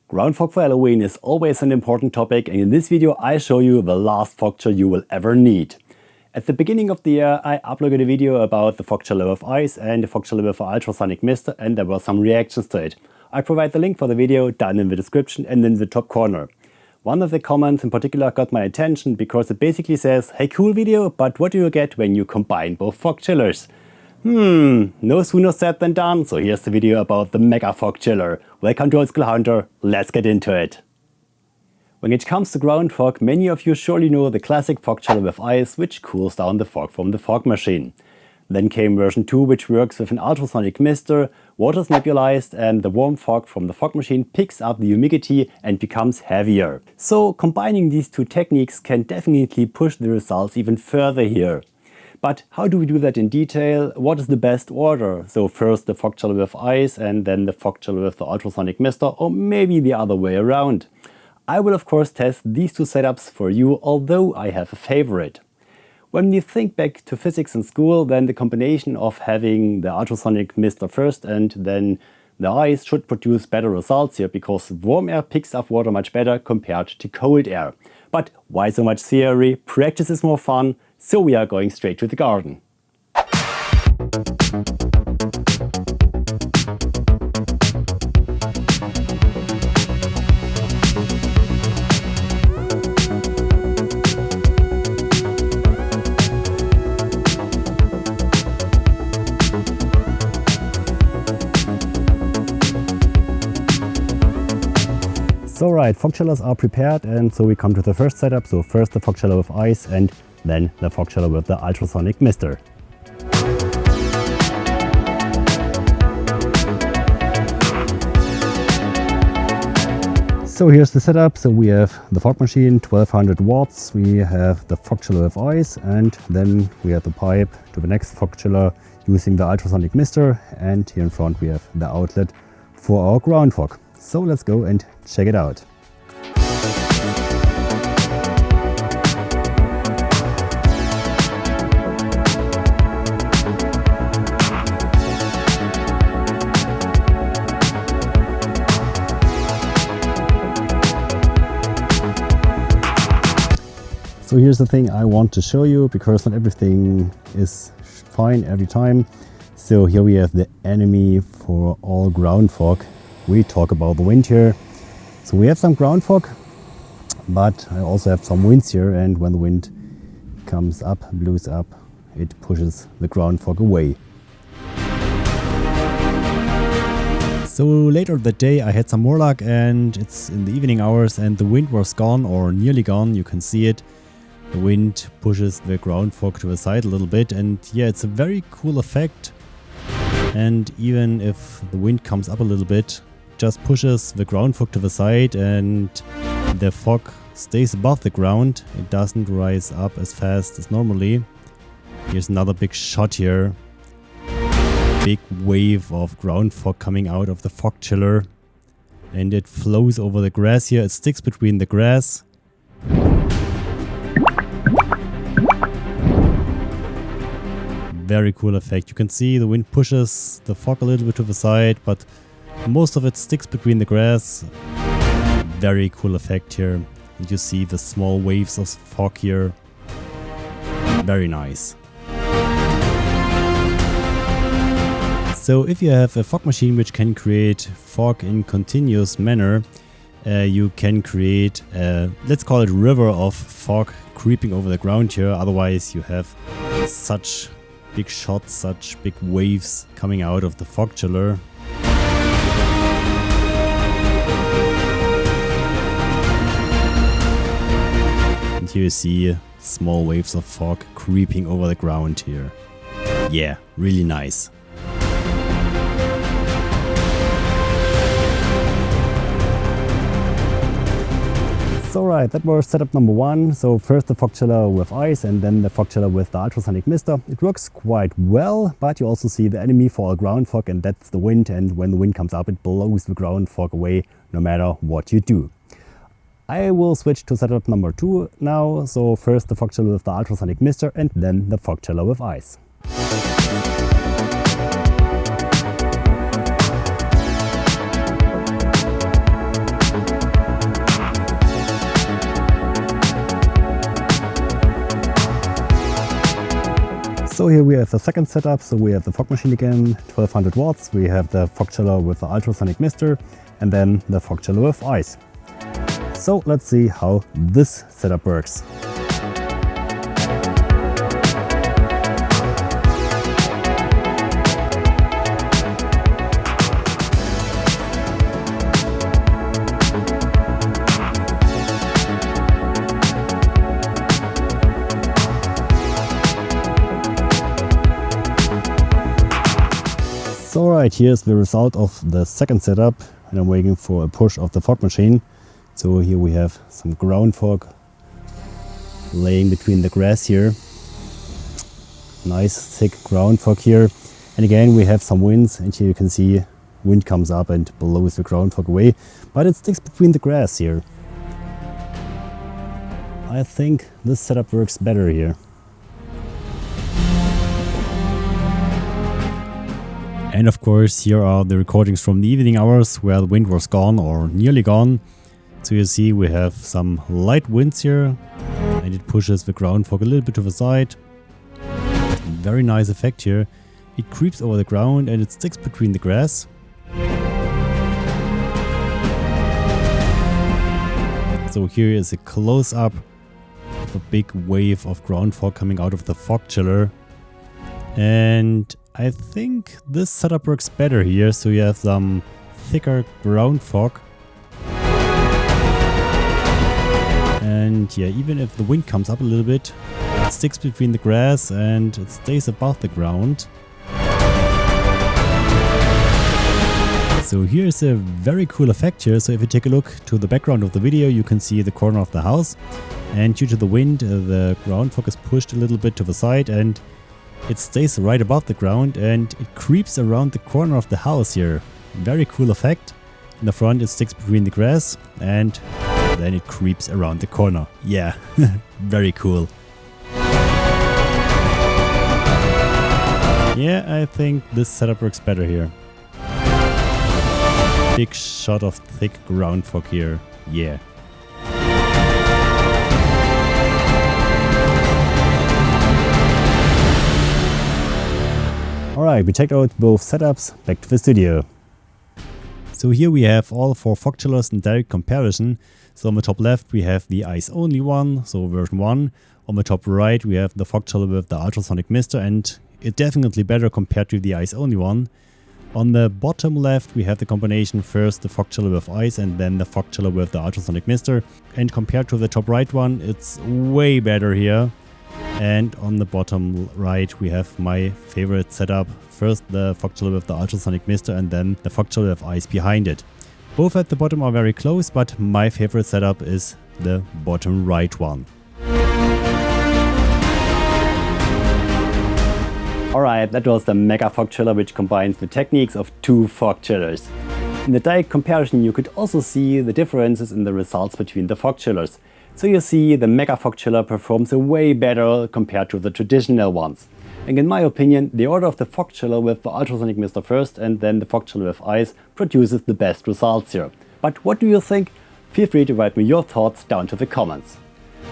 Ground fog for Halloween is always an important topic, and in this video I show you the last fog chill you will ever need. At the beginning of the year I uploaded a video about the fog chiller with ice and the fog chiller with ultrasonic mist, and there were some reactions to it. I provide the link for the video down in the description and in the top corner. One of the comments in particular got my attention because it basically says, "Hey, cool video, but what do you get when you combine both fog chillers?" No sooner said than done, so here's the video about the Mega Fog Chiller. Welcome to Old School Hunter, let's get into it. When it comes to ground fog, many of you surely know the classic fog chiller with ice, which cools down the fog from the fog machine. Then came version 2, which works with an ultrasonic mister, water's nebulized, and the warm fog from the fog machine picks up the humidity and becomes heavier. So combining these two techniques can definitely push the results even further here. But how do we do that in detail? What is the best order? So first the fog chiller with ice and then the fog chiller with the ultrasonic mister, or maybe the other way around. I will of course test these two setups for you, although I have a favorite. When we think back to physics in school, then the combination of having the ultrasonic mister first and then the ice should produce better results here, because warm air picks up water much better compared to cold air. But why so much theory? Practice is more fun, so we are going straight to the garden. So right, fog chillers are prepared, and so we come to the first setup. So first the fog chiller with ice and then the fog chiller with the ultrasonic mister. So here's the setup. So we have the fog machine, 1200 watts, we have the fog chiller with ice, and then we have the pipe to the next fog chiller using the ultrasonic mister, and here in front we have the outlet for our ground fog. So let's go and check it out. So here's the thing I want to show you, because not everything is fine every time. So here we have the enemy for all ground fog. We talk about the wind here. So we have some ground fog, but I also have some winds here, and when the wind comes up, blows up, it pushes the ground fog away. So later that day I had some more luck, and it's in the evening hours and the wind was gone, or nearly gone. You can see it. The wind pushes the ground fog to the side a little bit, and yeah, it's a very cool effect. And even if the wind comes up a little bit, just pushes the ground fog to the side and the fog stays above the ground. It doesn't rise up as fast as normally. Here's another big shot here. Big wave of ground fog coming out of the fog chiller, and it flows over the grass here. It sticks between the grass. Very cool effect. You can see the wind pushes the fog a little bit to the side, but most of it sticks between the grass. Very cool effect here. And you see the small waves of fog here. Very nice. So if you have a fog machine which can create fog in continuous manner, you can create a, let's call it, river of fog creeping over the ground here. Otherwise you have such big shots, such big waves coming out of the fog chiller. And here you see small waves of fog creeping over the ground here. Yeah, really nice. So right, that was setup number one. So first the fog chiller with ice and then the fog chiller with the ultrasonic mister. It works quite well, but you also see the enemy for all ground fog, and that's the wind, and when the wind comes up it blows the ground fog away no matter what you do. I will switch to setup number 2 now. So first the fog chiller with the ultrasonic mister and then the fog chiller with ice. So here we have the second setup. So we have the fog machine again, 1200 watts. We have the fog chiller with the ultrasonic mister and then the fog chiller with ice. So let's see how this setup works. So right, here's the result of the second setup, and I'm waiting for a push of the fog machine. So here we have some ground fog laying between the grass here. Nice thick ground fog here. And again we have some winds, and here you can see wind comes up and blows the ground fog away, but it sticks between the grass here. I think this setup works better here. And of course, here are the recordings from the evening hours where the wind was gone or nearly gone. So you see we have some light winds here and it pushes the ground fog a little bit to the side. Very nice effect here. It creeps over the ground and it sticks between the grass. So here is a close-up of a big wave of ground fog coming out of the fog chiller. And I think this setup works better here, so you have some thicker ground fog. And yeah, even if the wind comes up a little bit, it sticks between the grass and it stays above the ground. So here's a very cool effect here. So if you take a look to the background of the video, you can see the corner of the house. And due to the wind, the ground fog is pushed a little bit to the side and it stays right above the ground and it creeps around the corner of the house here. Very cool effect. In the front it sticks between the grass and then it creeps around the corner. Yeah, very cool. Yeah, I think this setup works better here. Big shot of thick ground fog here. Yeah. Alright, we checked out both setups, back to the studio. So here we have all 4 fog chillers in direct comparison. So on the top left we have the ice only one, so version 1. On the top right we have the fog chiller with the ultrasonic mister and it's definitely better compared to the ice only one. On the bottom left we have the combination, first the fog chiller with ice and then the fog chiller with the ultrasonic mister. And compared to the top right one, it's way better here. And on the bottom right we have my favorite setup. First the fog chiller with the ultrasonic mister and then the fog chiller with ice behind it. Both at the bottom are very close, but my favorite setup is the bottom right one. Alright, that was the Mega Fog Chiller, which combines the techniques of 2 fog chillers. In the direct comparison you could also see the differences in the results between the fog chillers. So you see the Mega Fog Chiller performs way better compared to the traditional ones. And in my opinion, the order of the fog chiller with the ultrasonic mister first and then the fog chiller with ice produces the best results here. But what do you think? Feel free to write me your thoughts down to the comments.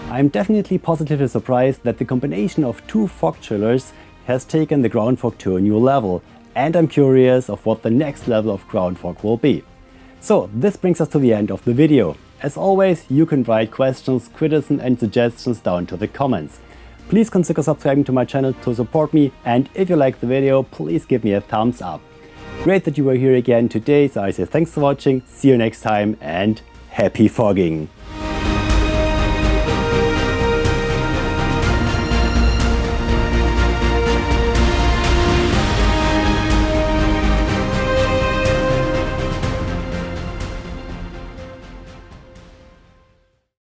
I'm definitely positively surprised that the combination of 2 fog chillers has taken the ground fog to a new level, and I'm curious of what the next level of ground fog will be. So this brings us to the end of the video. As always, you can write questions, criticism and suggestions down to the comments. Please consider subscribing to my channel to support me, and if you liked the video, please give me a thumbs up. Great that you were here again today, so I say thanks for watching, see you next time and happy fogging!